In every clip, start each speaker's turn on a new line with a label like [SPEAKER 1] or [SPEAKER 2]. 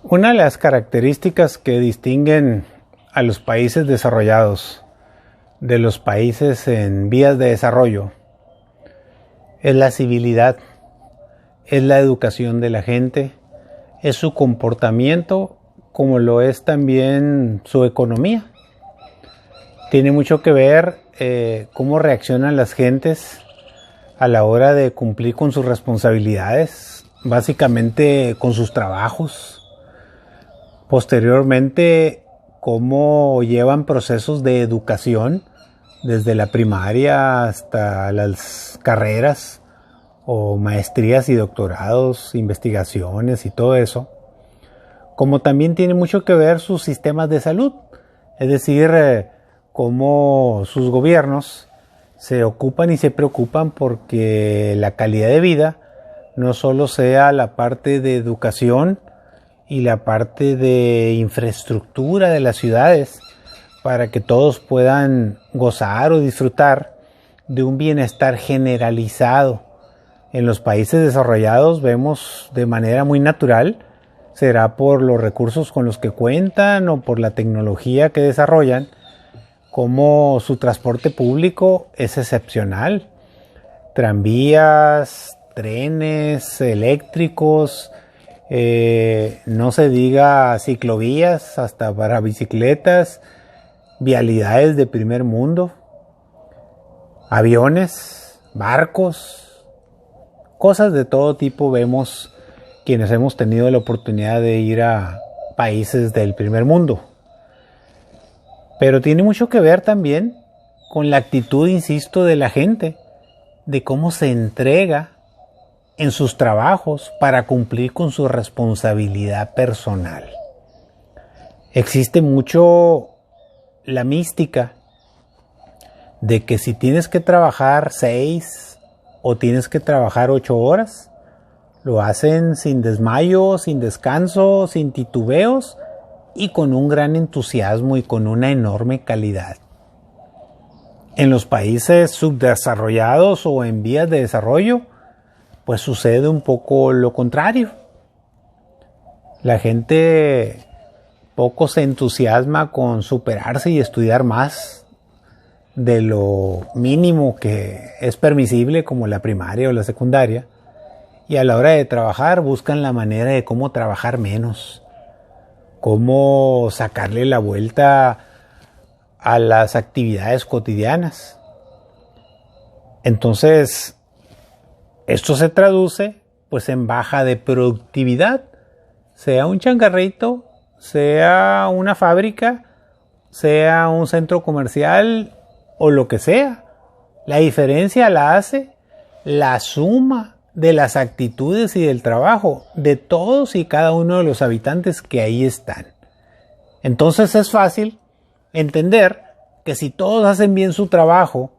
[SPEAKER 1] Una de las características que distinguen a los países desarrollados de los países en vías de desarrollo es la civilidad, es la educación de la gente, es su comportamiento, como lo es también su economía. Tiene mucho que ver cómo reaccionan las gentes a la hora de cumplir con sus responsabilidades, básicamente con sus trabajos. Posteriormente, cómo llevan procesos de educación desde la primaria hasta las carreras o maestrías y doctorados, investigaciones y todo eso. Como también tiene mucho que ver sus sistemas de salud, es decir, cómo sus gobiernos se ocupan y se preocupan porque la calidad de vida no solo sea la parte de educación y la parte de infraestructura de las ciudades para que todos puedan gozar o disfrutar de un bienestar generalizado. En los países desarrollados vemos de manera muy natural, será por los recursos con los que cuentan o por la tecnología que desarrollan, como su transporte público es excepcional. Tranvías, trenes eléctricos, no se diga ciclovías, hasta para bicicletas, vialidades de primer mundo, aviones, barcos, cosas de todo tipo vemos quienes hemos tenido la oportunidad de ir a países del primer mundo. Pero tiene mucho que ver también con la actitud, insisto, de la gente, de cómo se entrega en sus trabajos para cumplir con su responsabilidad personal. Existe mucho la mística de que si tienes que trabajar 6 o tienes que trabajar 8 horas, lo hacen sin desmayo, sin descanso, sin titubeos y con un gran entusiasmo y con una enorme calidad. En los países subdesarrollados o en vías de desarrollo, pues sucede un poco lo contrario. La gente poco se entusiasma con superarse y estudiar más de lo mínimo que es permisible, como la primaria o la secundaria, y a la hora de trabajar buscan la manera de cómo trabajar menos, cómo sacarle la vuelta a las actividades cotidianas. Entonces, esto se traduce pues en baja de productividad, sea un changarrito, sea una fábrica, sea un centro comercial o lo que sea. La diferencia la hace la suma de las actitudes y del trabajo de todos y cada uno de los habitantes que ahí están. Entonces es fácil entender que si todos hacen bien su trabajo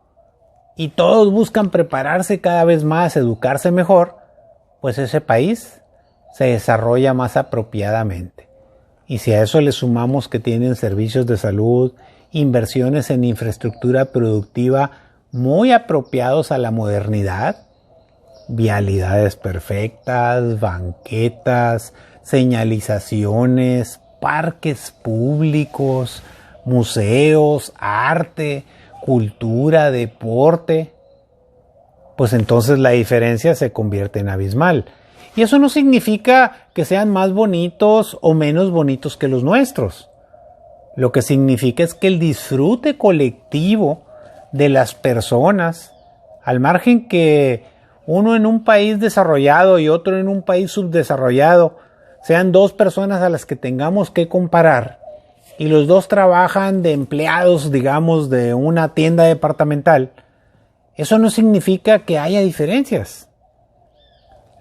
[SPEAKER 1] y todos buscan prepararse cada vez más, educarse mejor, pues ese país se desarrolla más apropiadamente. Y si a eso le sumamos que tienen servicios de salud, inversiones en infraestructura productiva muy apropiados a la modernidad, vialidades perfectas, banquetas, señalizaciones, parques públicos, museos, arte, cultura, deporte, pues entonces la diferencia se convierte en abismal. Y eso no significa que sean más bonitos o menos bonitos que los nuestros. Lo que significa es que el disfrute colectivo de las personas, al margen que uno en un país desarrollado y otro en un país subdesarrollado, sean dos personas a las que tengamos que comparar, y los dos trabajan de empleados, digamos, de una tienda departamental, eso no significa que haya diferencias.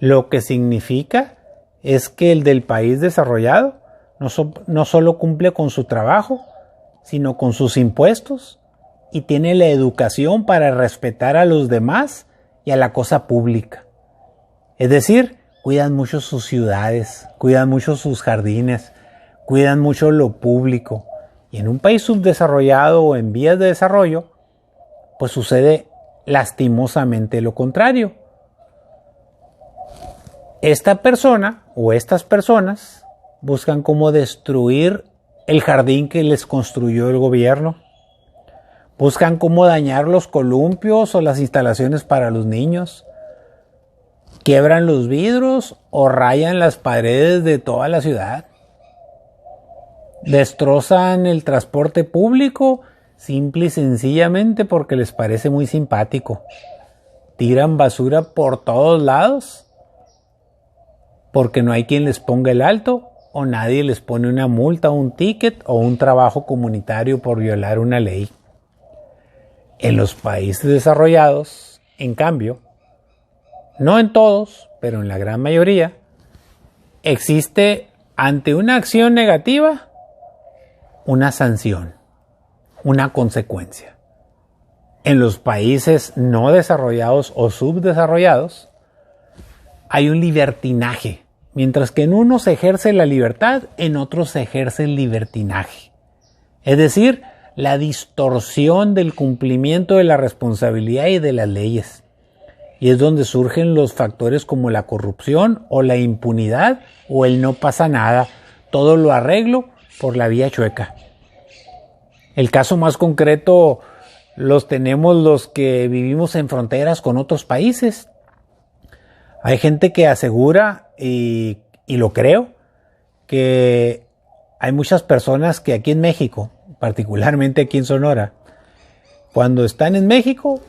[SPEAKER 1] Lo que significa es que el del país desarrollado no solo cumple con su trabajo, sino con sus impuestos, y tiene la educación para respetar a los demás y a la cosa pública. Es decir, cuidan mucho sus ciudades, cuidan mucho sus jardines, cuidan mucho lo público. Y en un país subdesarrollado o en vías de desarrollo, pues sucede lastimosamente lo contrario. Esta persona o estas personas buscan cómo destruir el jardín que les construyó el gobierno, buscan cómo dañar los columpios o las instalaciones para los niños, quiebran los vidrios o rayan las paredes de toda la ciudad, destrozan el transporte público simple y sencillamente porque les parece muy simpático, tiran basura por todos lados porque no hay quien les ponga el alto o nadie les pone una multa, un ticket o un trabajo comunitario por violar una ley. En los países desarrollados, en cambio, no en todos, pero en la gran mayoría, existe ante una acción negativa una sanción, una consecuencia. En los países no desarrollados o subdesarrollados hay un libertinaje, mientras que en unos se ejerce la libertad, en otros se ejerce el libertinaje. Es decir, la distorsión del cumplimiento de la responsabilidad y de las leyes. Y es donde surgen los factores como la corrupción o la impunidad o el no pasa nada, todo lo arreglo por la vía chueca. El caso más concreto los tenemos los que vivimos en fronteras con otros países. Hay gente que asegura, y lo creo, que hay muchas personas que aquí en México, particularmente aquí en Sonora, cuando están en México,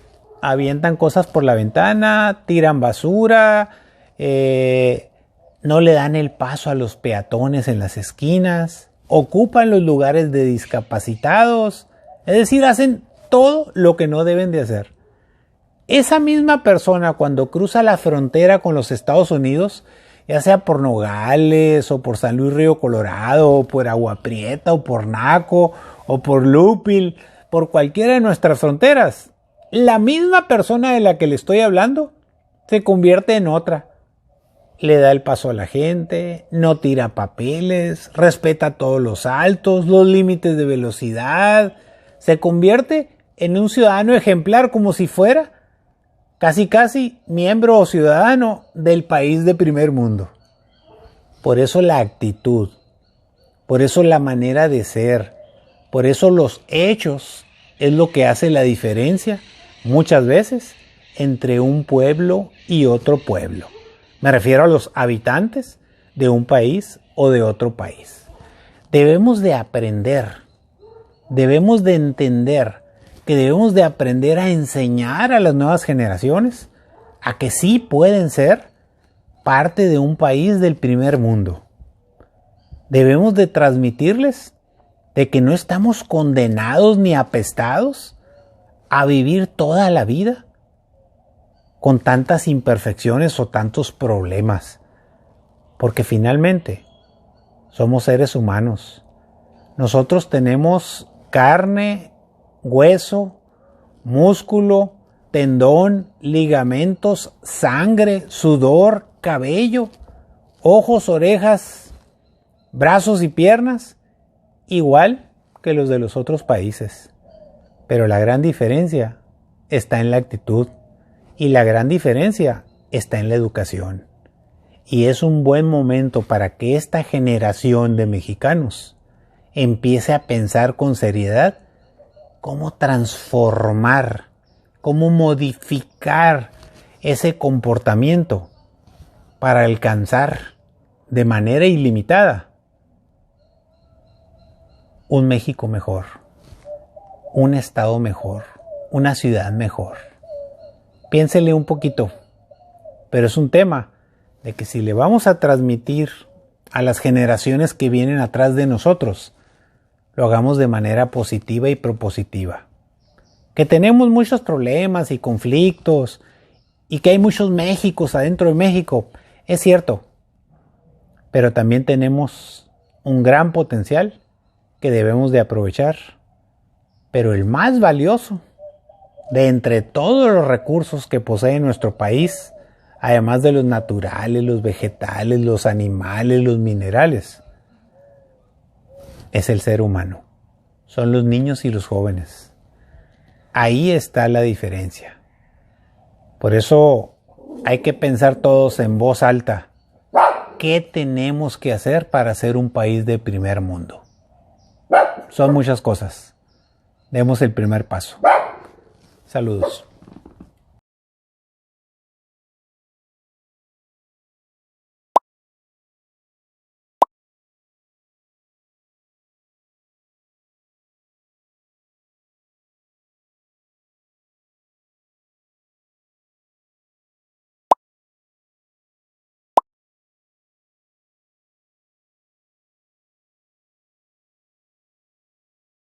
[SPEAKER 1] avientan cosas por la ventana, tiran basura, no le dan el paso a los peatones en las esquinas, ocupan los lugares de discapacitados, es decir, hacen todo lo que no deben de hacer. Esa misma persona cuando cruza la frontera con los Estados Unidos, ya sea por Nogales o por San Luis Río Colorado o por Agua Prieta o por Naco o por Lupil, por cualquiera de nuestras fronteras, la misma persona de la que le estoy hablando se convierte en otra. Le da el paso a la gente, no tira papeles, respeta todos los altos, los límites de velocidad, se convierte en un ciudadano ejemplar como si fuera casi miembro o ciudadano del país de primer mundo. Por eso la actitud, por eso la manera de ser, por eso los hechos es lo que hace la diferencia muchas veces entre un pueblo y otro pueblo. Me refiero a los habitantes de un país o de otro país. Debemos de aprender, debemos de entender que debemos de aprender a enseñar a las nuevas generaciones a que sí pueden ser parte de un país del primer mundo. Debemos de transmitirles de que no estamos condenados ni apestados a vivir toda la vida con tantas imperfecciones o tantos problemas, porque finalmente somos seres humanos. Nosotros tenemos carne, hueso, músculo, tendón, ligamentos, sangre, sudor, cabello, ojos, orejas, brazos y piernas, igual que los de los otros países. Pero la gran diferencia está en la actitud y la gran diferencia está en la educación. Y es un buen momento para que esta generación de mexicanos empiece a pensar con seriedad cómo transformar, cómo modificar ese comportamiento para alcanzar de manera ilimitada un México mejor, un estado mejor, una ciudad mejor. Piénsele un poquito, pero es un tema de que si le vamos a transmitir a las generaciones que vienen atrás de nosotros, lo hagamos de manera positiva y propositiva. Que tenemos muchos problemas y conflictos y que hay muchos Méxicos adentro de México, es cierto, pero también tenemos un gran potencial que debemos de aprovechar. Pero el más valioso de entre todos los recursos que posee nuestro país, además de los naturales, los vegetales, los animales, los minerales, es el ser humano. Son los niños y los jóvenes. Ahí está la diferencia. Por eso hay que pensar todos en voz alta ¿qué tenemos que hacer para ser un país de primer mundo? Son muchas cosas. Demos el primer paso. Saludos.